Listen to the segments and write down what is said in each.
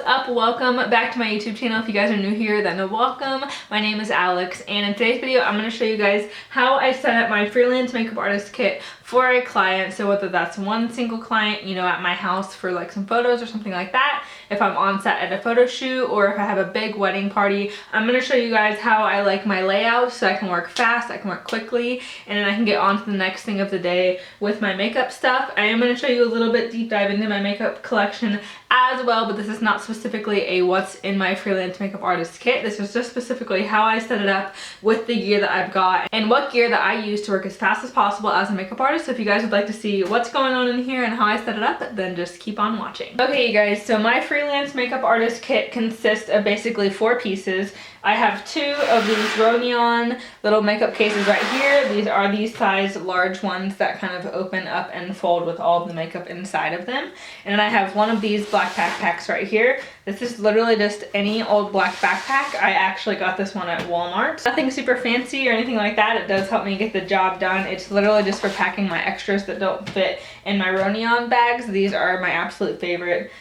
up? Welcome back to my YouTube channel. If you guys are new here, then welcome. My name is Alex, and in today's video I'm going to show you guys how I set up my freelance makeup artist kit for a client. So whether that's one single client, you know, at my house for like some photos or something like that, if I'm on set at a photo shoot, or if I have a big wedding party, I'm going to show you guys how I like my layout so I can work fast, I can work quickly, and then I can get on to the next thing of the day with my makeup stuff. I am going to show you a little bit deep dive into my makeup collection as well, but this is not specifically a what's in my freelance makeup artist kit. This is just specifically how I set it up with the gear that I've got and what gear that I use to work as fast as possible as a makeup artist. So if you guys would like to see what's going on in here and how I set it up, then just keep on watching. Okay, you guys, so my freelance makeup artist kit consists of basically 4 pieces. I have 2 of these Rownyeon little makeup cases right here. These are these size large ones that kind of open up and fold with all of the makeup inside of them. And then I have one of these black backpacks right here. This is literally just any old black backpack. I actually got this one at Walmart. Nothing super fancy or anything like that. It does help me get the job done. It's literally just for packing my extras that don't fit in my Rownyeon bags. These are my absolute favorite.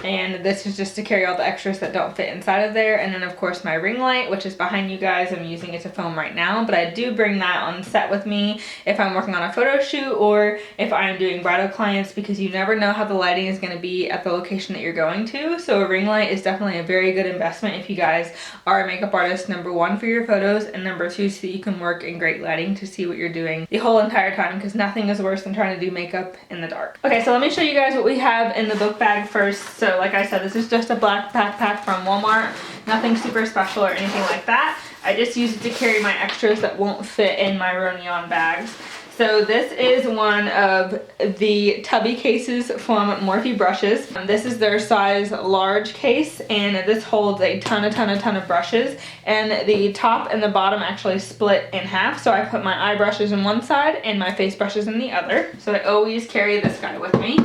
And this is just to carry all the extras that don't fit inside of there. And then of course my ring light, which is behind you guys. I'm using it to film right now, but I do bring that on set with me if I'm working on a photo shoot or if I'm doing bridal clients, because you never know how the lighting is going to be at the location that you're going to. So a ring light is definitely a very good investment if you guys are a makeup artist, number 1 for your photos, and number 2 so that you can work in great lighting to see what you're doing the whole entire time, because nothing is worse than trying to do makeup in the dark. Okay, so let me show you guys what we have in the book bag first. So like I said, this is just a black backpack from Walmart. Nothing super special or anything like that. I just use it to carry my extras that won't fit in my Rownyeon bags. So this is one of the Tubby cases from Morphe brushes. This is their size large case, and this holds a ton of brushes. And the top and the bottom actually split in half. So I put my eye brushes in one side and my face brushes in the other. So I always carry this guy with me.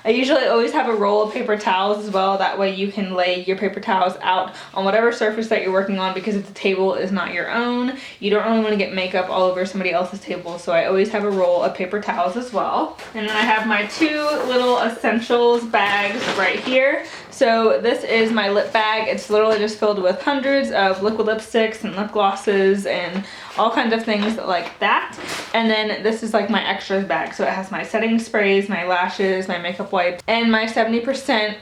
I usually always have a roll of paper towels as well. That way you can lay your paper towels out on whatever surface that you're working on, because if the table is not your own, you don't really want to get makeup all over somebody else's table. So I always have a roll of paper towels as well. And then I have my 2 little essentials bags right here. So this is my lip bag. It's literally just filled with hundreds of liquid lipsticks and lip glosses and all kinds of things like that. And then this is like my extras bag. So it has my setting sprays, my lashes, my makeup wipes, and my 70%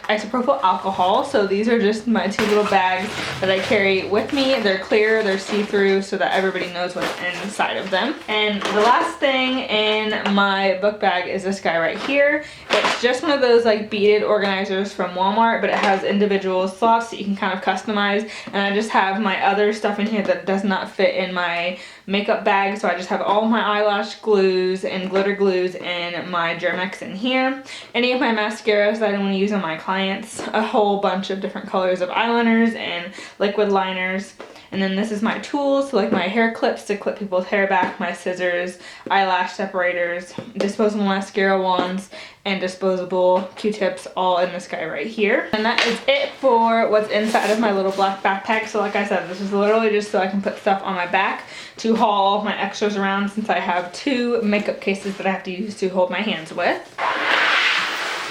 isopropyl alcohol. So these are just my 2 little bags that I carry with me. They're clear, they're see-through, so that everybody knows what's inside of them. And the last thing in my book bag is this guy right here. It's just one of those like beaded organizers from Walmart, but it has individual slots that you can kind of customize. And I just have my other stuff in here that does not fit in my makeup bag, so I just have all my eyelash glues and glitter glues and my Germex in here. Any of my mascaras that I want to use on my clients, a whole bunch of different colors of eyeliners and liquid liners. And then this is my tools, so like my hair clips to clip people's hair back, my scissors, eyelash separators, disposable mascara wands, and disposable Q-tips, all in this guy right here. And that is it for what's inside of my little black backpack. So like I said, this is literally just so I can put stuff on my back to haul all my extras around, since I have 2 makeup cases that I have to use to hold my hands with.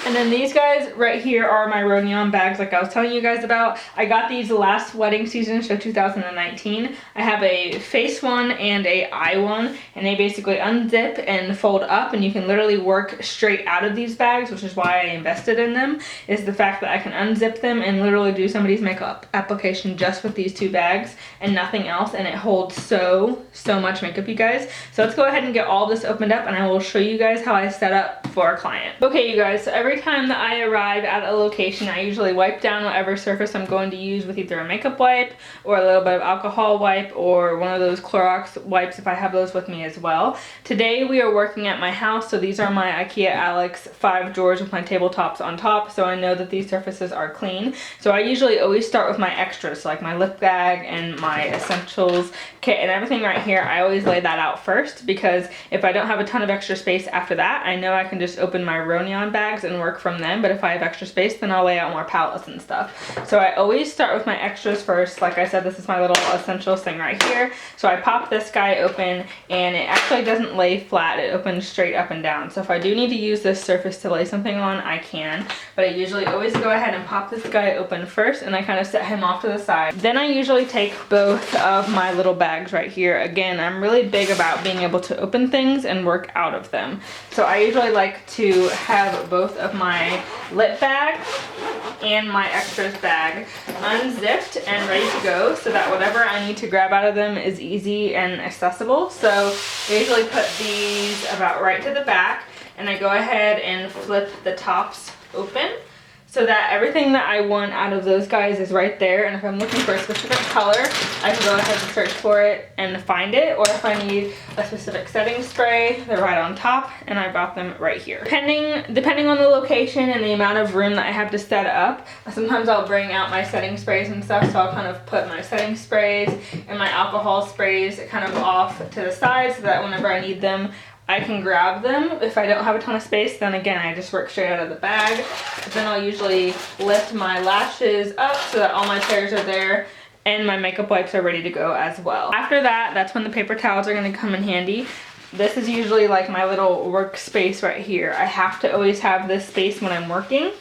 And then these guys right here are my Rownyeon bags like I was telling you guys about. I got these last wedding season, so 2019. I have a face one and a eye one, and they basically unzip and fold up, and you can literally work straight out of these bags, which is why I invested in them, is the fact that I can unzip them and literally do somebody's makeup application just with these 2 bags and nothing else, and it holds so much makeup, you guys. So let's go ahead and get all this opened up, and I will show you guys how I set up for a client. Okay, you guys, so every time that I arrive at a location, I usually wipe down whatever surface I'm going to use with either a makeup wipe or a little bit of alcohol wipe or one of those Clorox wipes if I have those with me as well. Today we are working at my house, so these are my IKEA Alex 5 drawers with my tabletops on top, so I know that these surfaces are clean. So I usually always start with my extras, so like my lip bag and my essentials kit and everything right here. I always lay that out first, because if I don't have a ton of extra space after that, I know I can just open my Rownyeon bags and work from them, but if I have extra space, then I'll lay out more palettes and stuff. So I always start with my extras first. Like I said, this is my little essentials thing right here. So I pop this guy open, and it actually doesn't lay flat, it opens straight up and down. So if I do need to use this surface to lay something on, I can, but I usually always go ahead and pop this guy open first, and I kind of set him off to the side. Then I usually take both of my little bags right here. Again, I'm really big about being able to open things and work out of them. So I usually like to have both of my lip bag and my extras bag unzipped and ready to go, so that whatever I need to grab out of them is easy and accessible. So I usually put these about right to the back, and I go ahead and flip the tops open so that everything that I want out of those guys is right there. And if I'm looking for a specific color, I can go ahead and search for it and find it. Or if I need a specific setting spray, they're right on top, and I got them right here. Depending on the location and the amount of room that I have to set up, sometimes I'll bring out my setting sprays and stuff. So I'll kind of put my setting sprays and my alcohol sprays kind of off to the side, so that whenever I need them, I can grab them. If I don't have a ton of space, then again, I just work straight out of the bag. But then I'll usually lift my lashes up so that all my tears are there, and my makeup wipes are ready to go as well. After that, that's when the paper towels are gonna come in handy. This is usually like my little workspace right here. I have to always have this space when I'm working.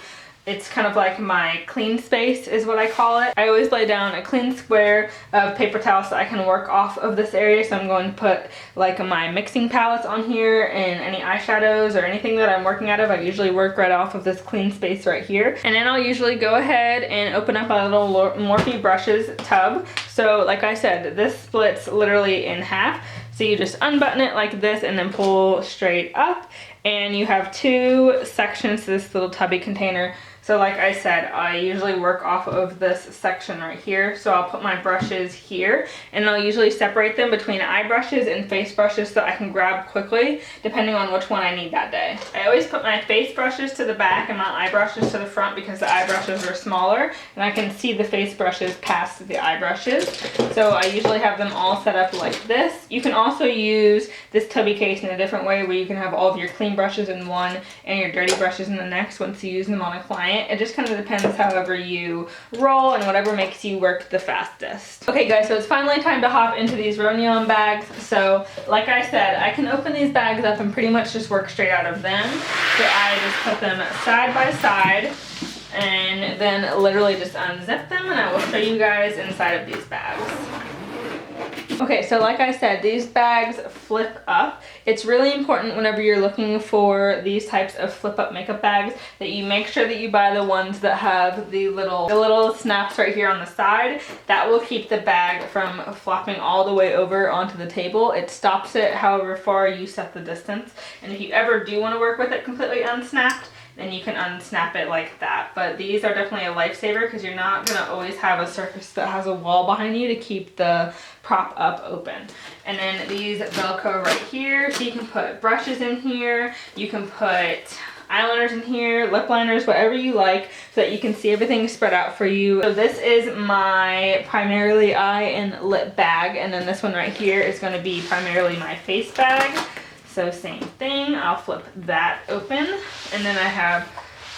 It's kind of like my clean space is what I call it. I always lay down a clean square of paper towels so I can work off of this area. So I'm going to put like my mixing palettes on here, and any eyeshadows or anything that I'm working out of, I usually work right off of this clean space right here. And then I'll usually go ahead and open up a little Morphe brushes tub. So like I said, this splits literally in half. So you just unbutton it like this and then pull straight up, and you have two sections to this little tubby container. So like I said, I usually work off of this section right here. So I'll put my brushes here, and I'll usually separate them between eye brushes and face brushes so I can grab quickly depending on which one I need that day. I always put my face brushes to the back and my eye brushes to the front because the eye brushes are smaller and I can see the face brushes past the eye brushes. So I usually have them all set up like this. You can also use this tubby case in a different way, where you can have all of your clean brushes in one and your dirty brushes in the next once you use them on a client. It just kind of depends however you roll and whatever makes you work the fastest. Okay guys, so it's finally time to hop into these Rownyeon bags. So like I said, I can open these bags up and pretty much just work straight out of them. So I just put them side by side and then literally just unzip them, and I will show you guys inside of these bags. Okay, so like I said, these bags flip up. It's really important whenever you're looking for these types of flip up makeup bags that you make sure that you buy the ones that have the little snaps right here on the side. That will keep the bag from flopping all the way over onto the table. It stops it however far you set the distance. And if you ever do want to work with it completely unsnapped, then you can unsnap it like that. But these are definitely a lifesaver because you're not gonna always have a surface that has a wall behind you to keep the prop up open. And then these Velcro right here, so you can put brushes in here, you can put eyeliners in here, lip liners, whatever you like, so that you can see everything spread out for you. So this is my primarily eye and lip bag, and then this one right here is gonna be primarily my face bag. So same thing, I'll flip that open, and then I have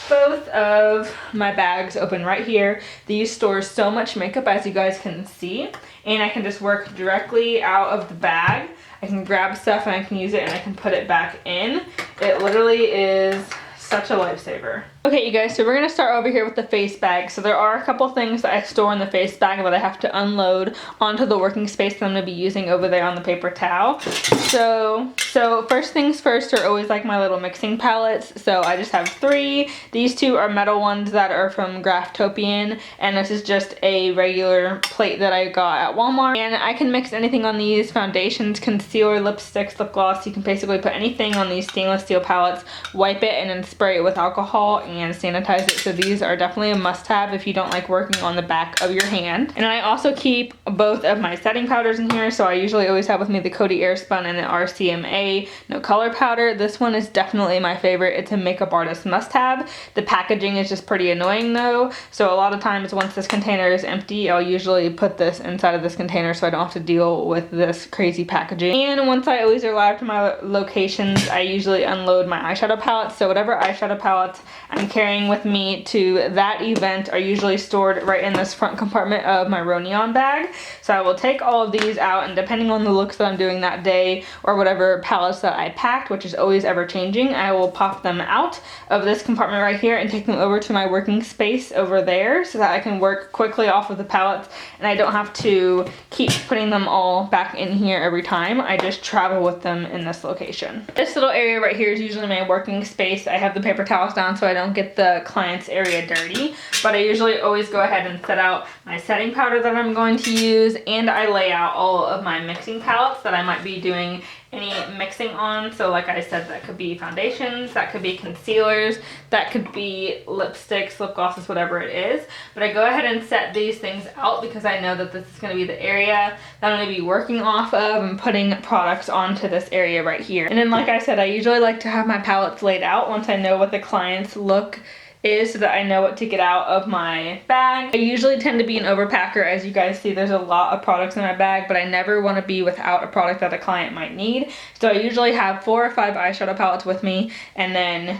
both of my bags open right here. These store so much makeup, as you guys can see, and I can just work directly out of the bag. I can grab stuff and I can use it and I can put it back in. It literally is such a lifesaver. Okay, you guys, so we're gonna start over here with the face bag. So there are a couple things that I store in the face bag that I have to unload onto the working space that I'm gonna be using over there on the paper towel. So first things first are always like my little mixing palettes. So I just have 3. These 2 are metal ones that are from Graftopian, and this is just a regular plate that I got at Walmart. And I can mix anything on these: foundations, concealer, lipsticks, lip gloss. You can basically put anything on these stainless steel palettes, wipe it, and then spray it with alcohol and sanitize it. So these are definitely a must-have if you don't like working on the back of your hand. And I also keep both of my setting powders in here. So I usually always have with me the Coty Airspun and the RCMA No Color Powder. This one is definitely my favorite. It's a makeup artist must-have. The packaging is just pretty annoying though. So a lot of times once this container is empty, I'll usually put this inside of this container so I don't have to deal with this crazy packaging. And once I always arrive to my locations, I usually unload my eyeshadow palettes. So whatever eyeshadow palettes I I'm carrying with me to that event are usually stored right in this front compartment of my Rownyeon bag. So I will take all of these out, and depending on the looks that I'm doing that day or whatever palettes that I packed, which is always ever changing, I will pop them out of this compartment right here and take them over to my working space over there so that I can work quickly off of the palettes and I don't have to keep putting them all back in here every time. I just travel with them in this location. This little area right here is usually my working space. I have the paper towels down so I don't get the client's area dirty, but I usually always go ahead and set out my setting powder that I'm going to use, and I lay out all of my mixing palettes that I might be doing any mixing on. So like I said, that could be foundations, that could be concealers, that could be lipsticks, lip glosses, whatever it is. But I go ahead and set these things out because I know that this is going to be the area that I'm going to be working off of and putting products onto this area right here. And then like I said, I usually like to have my palettes laid out once I know what the client's look is so that I know what to get out of my bag. I usually tend to be an overpacker. As you guys see, there's a lot of products in my bag, but I never want to be without a product that a client might need. So I usually have 4 or 5 eyeshadow palettes with me, and then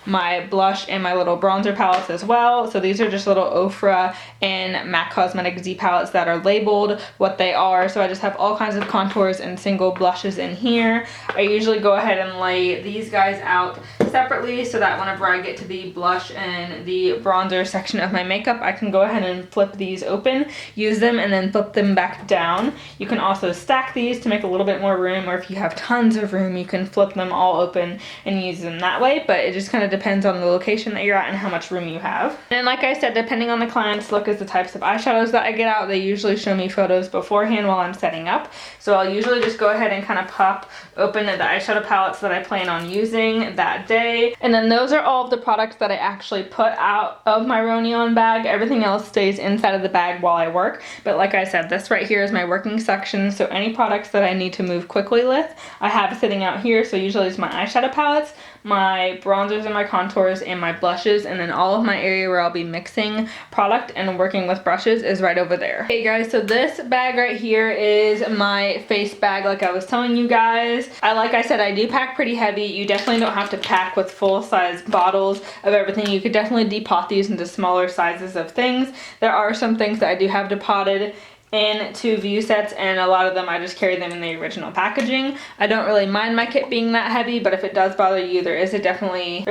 my blush and my little bronzer palettes as well. So these are just little Ofra and MAC Cosmetics Z palettes that are labeled what they are. So I just have all kinds of contours and single blushes in here. I usually go ahead and lay these guys out separately so that whenever I get to the blush and the bronzer section of my makeup, I can go ahead and flip these open, use them, and then flip them back down. You can also stack these to make a little bit more room, or if you have tons of room, you can flip them all open and use them that way, but it just kind of depends on the location that you're at and how much room you have. And like I said, depending on the client's look is the types of eyeshadows that I get out. They usually show me photos beforehand while I'm setting up. So I'll usually just go ahead and kind of pop open the eyeshadow palettes that I plan on using that day. And then those are all of the products that I actually put out of my Rownyeon bag. Everything else stays inside of the bag while I work. But like I said, this right here is my working section. So any products that I need to move quickly with, I have sitting out here. So usually it's my eyeshadow palettes, my bronzers and my contours, and my blushes, and then all of my area where I'll be mixing product and working with brushes is right over there. Hey guys, so this bag right here is my face bag like I was telling you guys. Like I said, I do pack pretty heavy. You definitely don't have to pack with full-size bottles of everything. You could definitely depot these into smaller sizes of things. There are some things that I do have depotted into view sets, and a lot of them I just carry them in the original packaging. I don't really mind my kit being that heavy, but if it does bother you, there is definitely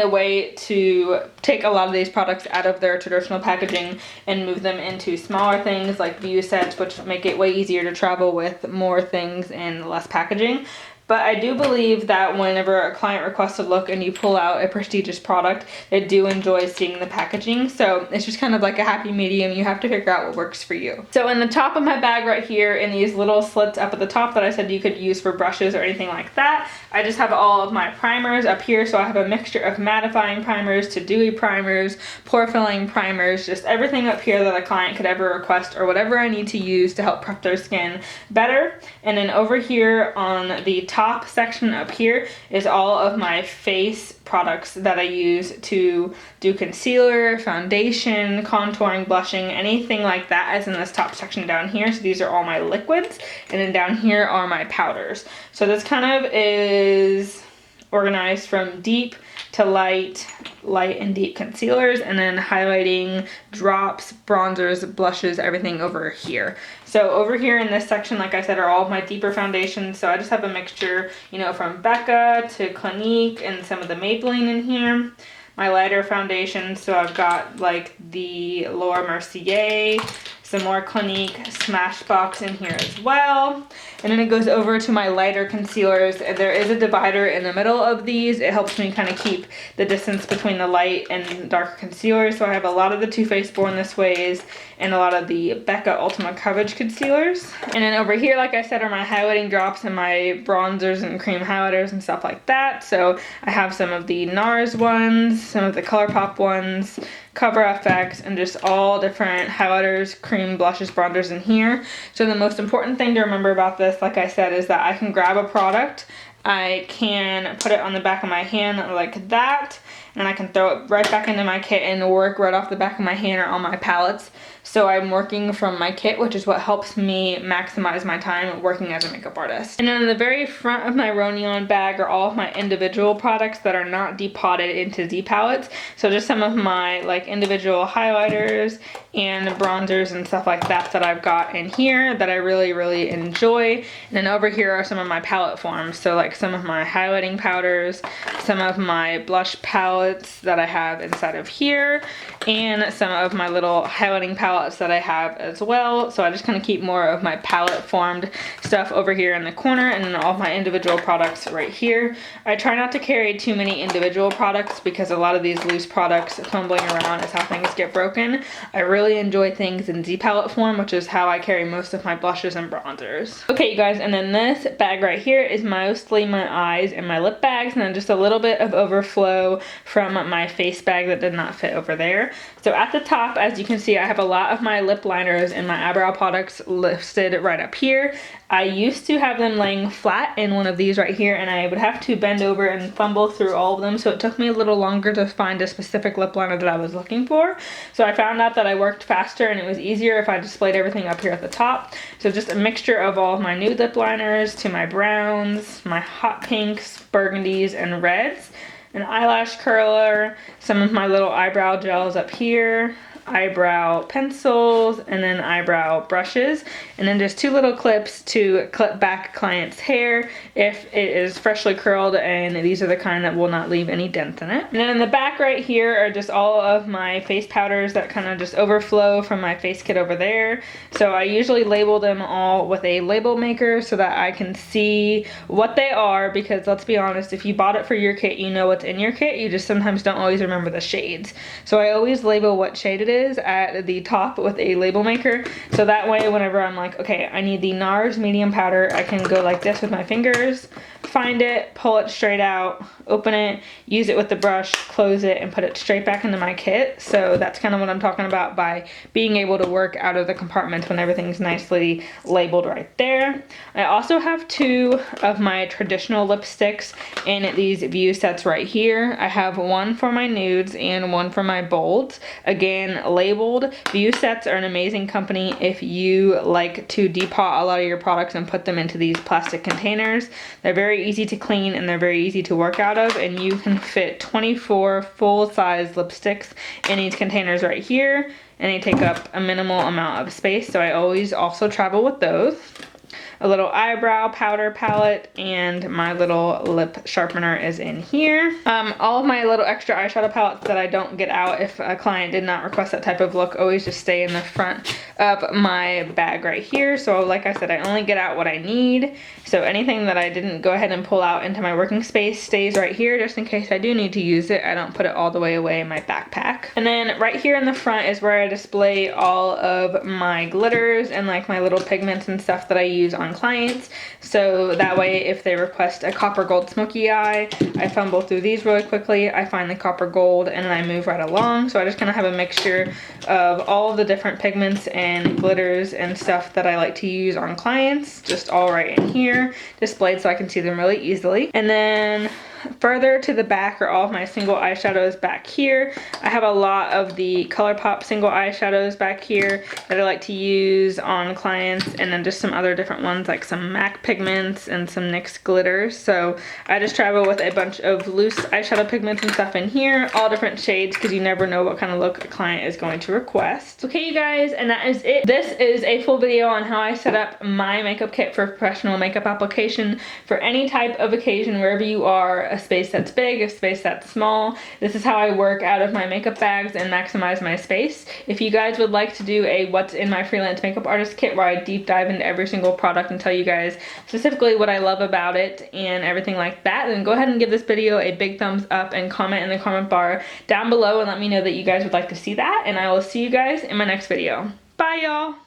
a way to take a lot of these products out of their traditional packaging and move them into smaller things like view sets, which make it way easier to travel with more things and less packaging. But I do believe that whenever a client requests a look and you pull out a prestigious product, they do enjoy seeing the packaging. So it's just kind of like a happy medium. You have to figure out what works for you. So in the top of my bag right here, in these little slits up at the top that I said you could use for brushes or anything like that, I just have all of my primers up here. So I have a mixture of mattifying primers to dewy primers, pore filling primers, just everything up here that a client could ever request or whatever I need to use to help prep their skin better. And then over here on the top section up here is all of my face products that I use to do concealer, foundation, contouring, blushing, anything like that is in this top section down here. So these are all my liquids, and then down here are my powders. So this kind of is organized from deep to light, light and deep concealers, and then highlighting, drops, bronzers, blushes, everything over here. So over here in this section, like I said, are all of my deeper foundations. So I just have a mixture, you know, from Becca to Clinique and some of the Maybelline in here. My lighter foundation, so I've got like the Laura Mercier, some more Clinique Smashbox in here as well. And then it goes over to my lighter concealers. There is a divider in the middle of these. It helps me kind of keep the distance between the light and dark concealers. So I have a lot of the Too Faced Born This Ways and a lot of the Becca Ultimate Coverage concealers. And then over here, like I said, are my highlighting drops and my bronzers and cream highlighters and stuff like that. So I have some of the NARS ones, some of the ColourPop ones, Cover FX, and just all different highlighters, cream, blushes, bronzers in here. So the most important thing to remember about this, like I said, is that I can grab a product, I can put it on the back of my hand like that, and I can throw it right back into my kit and work right off the back of my hand or on my palettes. So I'm working from my kit, which is what helps me maximize my time working as a makeup artist. And then in the very front of my Rownyeon bag are all of my individual products that are not depotted into Z palettes. So just some of my like individual highlighters and bronzers and stuff like that that I've got in here that I really enjoy. And then over here are some of my palette forms. So like some of my highlighting powders, some of my blush palettes that I have inside of here, and some of my little highlighting palettes that I have as well. So I just kind of keep more of my palette formed stuff over here in the corner, and then all of my individual products right here. I try not to carry too many individual products because a lot of these loose products fumbling around is how things get broken. I really enjoy things in Z palette form, which is how I carry most of my blushes and bronzers. Okay, you guys, and then this bag right here is mostly my eyes and my lip bags, and then just a little bit of overflow from my face bag that did not fit over there. So at the top, as you can see, I have a lot of my lip liners and my eyebrow products listed right up here. I used to have them laying flat in one of these right here, and I would have to bend over and fumble through all of them, so it took me a little longer to find a specific lip liner that I was looking for. So I found out that I worked faster and it was easier if I displayed everything up here at the top. So just a mixture of all of my nude lip liners to my browns, my hot pinks, burgundies, and reds, an eyelash curler, some of my little eyebrow gels up here, eyebrow pencils, and then eyebrow brushes, and then just two little clips to clip back client's hair if it is freshly curled, and these are the kind that will not leave any dents in it. And then in the back right here are just all of my face powders that kind of just overflow from my face kit over there. So I usually label them all with a label maker so that I can see what they are, because let's be honest, if you bought it for your kit, you know what's in your kit, you just sometimes don't always remember the shades. So I always label what shade it is at the top with a label maker, so that way whenever I'm like, okay, I need the NARS medium powder, I can go like this with my fingers, find it, pull it straight out, open it, use it with the brush, close it, and put it straight back into my kit. So that's kind of what I'm talking about by being able to work out of the compartment when everything's nicely labeled right there. I also have two of my traditional lipsticks in these view sets right here. I have one for my nudes and one for my bolds. Again, labeled. View sets are an amazing company if you like to depot a lot of your products and put them into these plastic containers. They're very easy to clean and they're very easy to work out of, and you can fit 24 full-size lipsticks in these containers right here, and they take up a minimal amount of space, so I always also travel with those. A little eyebrow powder palette, and my little lip sharpener is in here. All of my little extra eyeshadow palettes that I don't get out if a client did not request that type of look always just stay in the front of my bag right here. So like I said, I only get out what I need. So anything that I didn't go ahead and pull out into my working space stays right here just in case I do need to use it. I don't put it all the way away in my backpack. And then right here in the front is where I display all of my glitters and like my little pigments and stuff that I use on clients. So that way if they request a copper gold smoky eye, I fumble through these really quickly, I find the copper gold, and then I move right along. So I just kind of have a mixture of all of the different pigments and glitters and stuff that I like to use on clients, just all right in here, displayed so I can see them really easily. And then further to the back are all of my single eyeshadows back here. I have a lot of the ColourPop single eyeshadows back here that I like to use on clients, and then just some other different ones like some MAC pigments and some NYX glitters. So I just travel with a bunch of loose eyeshadow pigments and stuff in here, all different shades, because you never know what kind of look a client is going to request. Okay, you guys, and that is it. This is a full video on how I set up my makeup kit for professional makeup application for any type of occasion, wherever you are, a space that's big, a space that's small. This is how I work out of my makeup bags and maximize my space. If you guys would like to do a what's in my freelance makeup artist kit, where I deep dive into every single product and tell you guys specifically what I love about it and everything like that, then go ahead and give this video a big thumbs up and comment in the comment bar down below and let me know that you guys would like to see that, and I will see you guys in my next video. Bye, y'all!